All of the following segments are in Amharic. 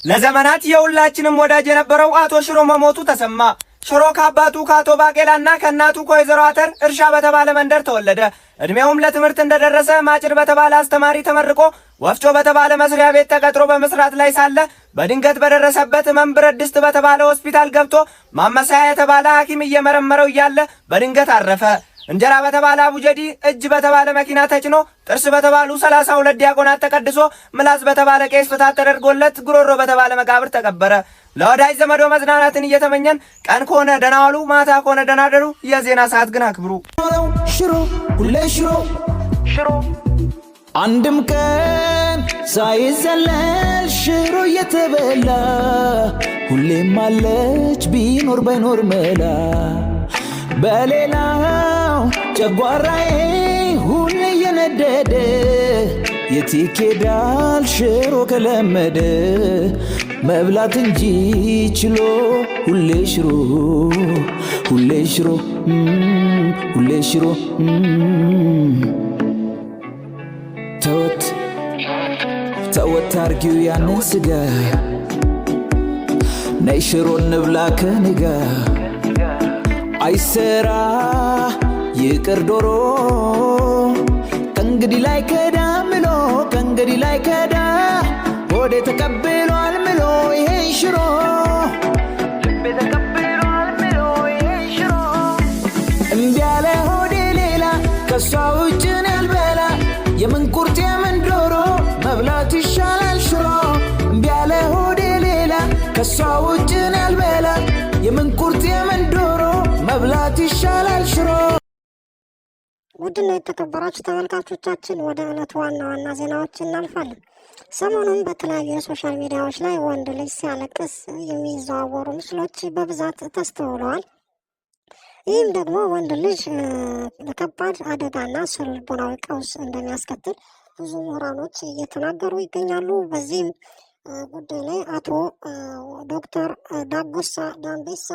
ለዘመናት የሁላችንም ወዳጅ የነበረው አቶ ሽሮ መሞቱ ተሰማ። ሽሮ ከአባቱ ከአቶ ባቄላና ከእናቱ ከወይዘሮ አተር እርሻ በተባለ መንደር ተወለደ። እድሜውም ለትምህርት እንደደረሰ ማጭድ በተባለ አስተማሪ ተመርቆ ወፍጮ በተባለ መስሪያ ቤት ተቀጥሮ በመስራት ላይ ሳለ በድንገት በደረሰበት ሕመም ብረት ድስት በተባለ ሆስፒታል ገብቶ ማመሳያ የተባለ ሐኪም እየመረመረው እያለ በድንገት አረፈ። እንጀራ በተባለ አቡጀዲ፣ እጅ በተባለ መኪና ተጭኖ፣ ጥርስ በተባሉ 32 ዲያቆናት ተቀድሶ፣ ምላስ በተባለ ቄስ ፍታት ተደርጎለት ጉሮሮ በተባለ መቃብር ተቀበረ። ለወዳጅ ዘመዶ መዝናናትን እየተመኘን ቀን ከሆነ ደህና ዋሉ፣ ማታ ከሆነ ደህና አደሩ። የዜና ሰዓት ግን አክብሩ። ሽሮ ሁሌ ሽሮ ሽሮ አንድም ቀን ሳይዘለል ሽሮ እየተበላ ሁሌም አለች ቢኖር ባይኖር መላ በሌላው ጨጓራዬ ሁሌ እየነደደ የት ይኬዳል ሽሮ ከለመደ መብላት እንጂ ችሎ ሁሌ ሽሮ ሁሌ ሽሮ ሁሌ ሽሮ ተወት ተወት አርጊው ያንን ስጋ ነይ ሽሮ እንብላ ከኔ ጋር አይሰራ ይቅር ዶሮ ከእንግዲህ ላይ ከዳ ምሎ ከእንግዲህ ላይ ከዳ ሆዴ ተቀብሏል ምሎ ይሄን ሽሮ ልቤ ተቀብሏል ምሎ ይሄን ሽሮ እምቢ ያለ ሆዴ ሌላ ከሷ ውጭን ያልበላ የምን ቁርጥ የምን ዶሮ መብላት ይሻላል ሽሮ እምቢ ያለ ሆዴ ሌላ ከሷ ውጭን ያልበላ የምን ቁርጥ የምን ዶሮ መብላት ይሻላል ሽሮ። ውድና የተከበራችሁ ተመልካቾቻችን ወደ ዕለቱ ዋና ዋና ዜናዎች እናልፋለን። ሰሞኑን በተለያዩ የሶሻል ሚዲያዎች ላይ ወንድ ልጅ ሲያለቅስ የሚዘዋወሩ ምስሎች በብዛት ተስተውለዋል። ይህም ደግሞ ወንድ ልጅ ለከባድ አደጋና ስነ ልቦናዊ ቀውስ እንደሚያስከትል ብዙ ምሁራኖች እየተናገሩ ይገኛሉ። በዚህም ጉዳይ ላይ አቶ ዶክተር ዳጉሳ ዳምቤሳ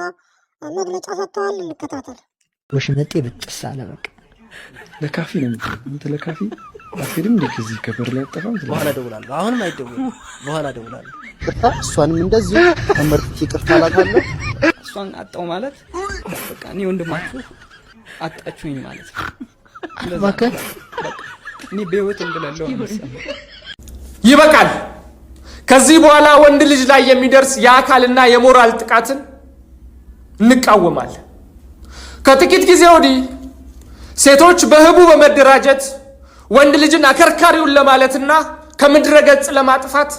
መግለጫ ሰጥተዋል። እንከታተል። ወሽመጤ ብጥስ አለ። በቃ ለካፊ ነው እንት ለካፊ አፍሪም ለዚህ ከበር ላይ አጠፋም በኋላ ደውላለሁ። አሁንም አይደውልም፣ በኋላ ደውላለሁ። እሷንም እንደዚህ ተመርጥቼ ይቅርታ አላታለሁ። እሷን አጣው ማለት በቃ እኔ ወንድማችሁ አጣችሁኝ ማለት ነው። በቃ እኔ በህይወት እንደሌለው ነው። ይበቃል። ከዚህ በኋላ ወንድ ልጅ ላይ የሚደርስ የአካልና የሞራል ጥቃትን እንቃወማለን። ከጥቂት ጊዜ ወዲህ ሴቶች በህቡ በመደራጀት ወንድ ልጅን አከርካሪውን ለማለትና ከምድረ ገጽ ለማጥፋት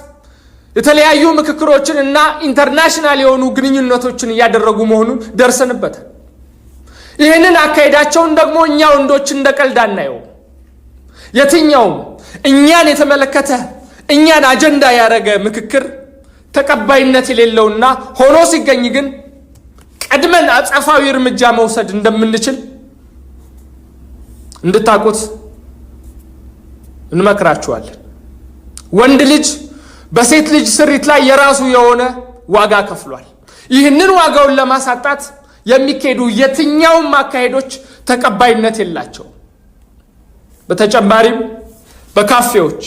የተለያዩ ምክክሮችን እና ኢንተርናሽናል የሆኑ ግንኙነቶችን እያደረጉ መሆኑን ደርሰንበታል። ይህንን አካሄዳቸውን ደግሞ እኛ ወንዶች እንደቀልድ አናየው። የትኛውም እኛን የተመለከተ እኛን አጀንዳ ያደረገ ምክክር ተቀባይነት የሌለውና ሆኖ ሲገኝ ግን ቀድመን አጸፋዊ እርምጃ መውሰድ እንደምንችል እንድታቁት እንመክራችኋለን። ወንድ ልጅ በሴት ልጅ ስሪት ላይ የራሱ የሆነ ዋጋ ከፍሏል። ይህንን ዋጋውን ለማሳጣት የሚካሄዱ የትኛውም አካሄዶች ተቀባይነት የላቸው። በተጨማሪም በካፌዎች፣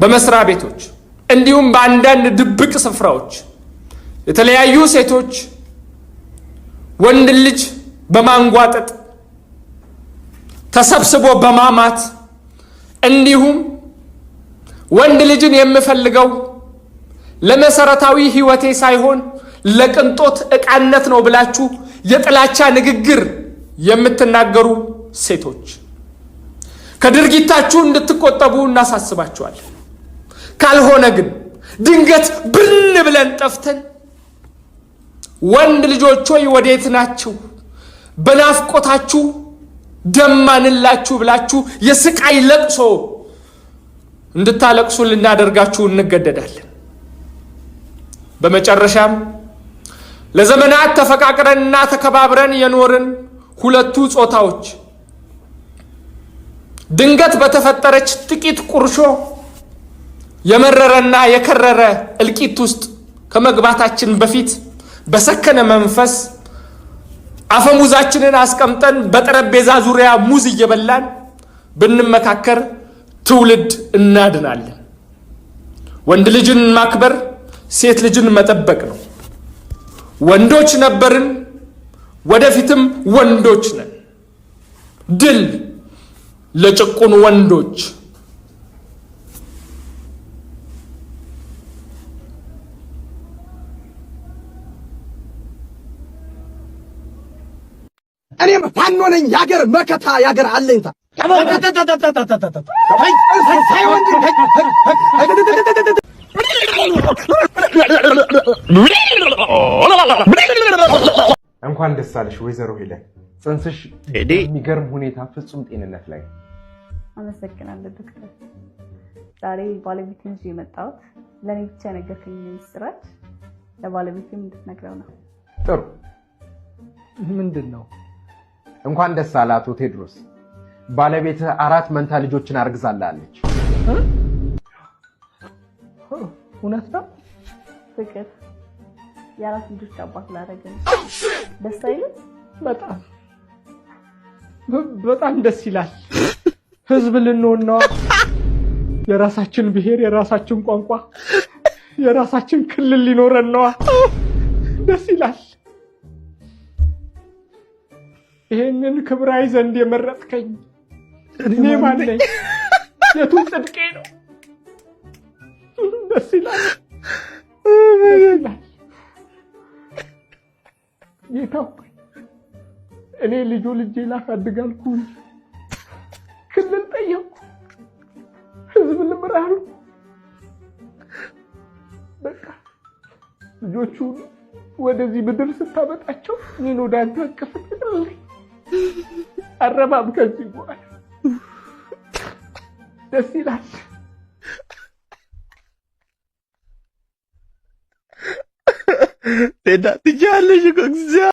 በመስሪያ ቤቶች እንዲሁም በአንዳንድ ድብቅ ስፍራዎች የተለያዩ ሴቶች ወንድ ልጅ በማንጓጠጥ ተሰብስቦ በማማት እንዲሁም ወንድ ልጅን የምፈልገው ለመሰረታዊ ህይወቴ ሳይሆን ለቅንጦት ዕቃነት ነው ብላችሁ የጥላቻ ንግግር የምትናገሩ ሴቶች ከድርጊታችሁ እንድትቆጠቡ እናሳስባችኋለን። ካልሆነ ግን ድንገት ብን ብለን ጠፍተን ወንድ ልጆች ሆይ ወዴት ናችሁ? በናፍቆታችሁ ደማንላችሁ ብላችሁ የስቃይ ለቅሶ እንድታለቅሱ ልናደርጋችሁ እንገደዳለን። በመጨረሻም ለዘመናት ተፈቃቅረንና ተከባብረን የኖርን ሁለቱ ጾታዎች ድንገት በተፈጠረች ጥቂት ቁርሾ የመረረና የከረረ እልቂት ውስጥ ከመግባታችን በፊት በሰከነ መንፈስ አፈሙዛችንን አስቀምጠን በጠረጴዛ ዙሪያ ሙዝ እየበላን ብንመካከር ትውልድ እናድናለን። ወንድ ልጅን ማክበር ሴት ልጅን መጠበቅ ነው። ወንዶች ነበርን፣ ወደፊትም ወንዶች ነን። ድል ለጭቁን ወንዶች። እኔም ፋኖ ነኝ፣ ያገር መከታ፣ ያገር አለኝታ። እንኳን ደስ አለሽ ወይዘሮ ሄለን። ጽንስሽ የሚገርም ሁኔታ ፍጹም ጤንነት ላይ። አመሰግናለሁ ዶክተር። ዛሬ ባለቤቴን ይዤ የመጣሁት ለእኔ ብቻ የነገርከኝ ምስራች ለባለቤቴም እንድትነግረው ነው። ጥሩ። ምንድን ነው? እንኳን ደስ አለ አቶ ቴድሮስ። ባለቤትህ 4 መንታ ልጆችን አርግዛላለች። እውነት ነው? ፍቅር የአራት ልጆች አባት ላደረገኝ ደስ አይልም? በጣም ደስ ይላል። ህዝብ ልንሆን ነው። የራሳችን ብሔር፣ የራሳችን ቋንቋ፣ የራሳችን ክልል ሊኖረን ነው። ደስ ይላል። ይሄንን ክብራይ ዘንድ የመረጥከኝ እኔ ማን ነኝ? የቱን ጽድቄ ነው? ደስ ይላል። ጌታው እኔ ልጅ ላሳድግ አልኩኝ። ክልል ጠየቅኩ፣ ህዝብ ልምራሉ። በቃ ልጆቹ ወደዚህ ምድር ስታመጣቸው እኔን ወደ አንተ አቀፍ ትጥልልኝ። አረባም ከዚህ በኋላ ደስ ይላል። ጤና ትችያለሽ እኮ እግዚአብሔር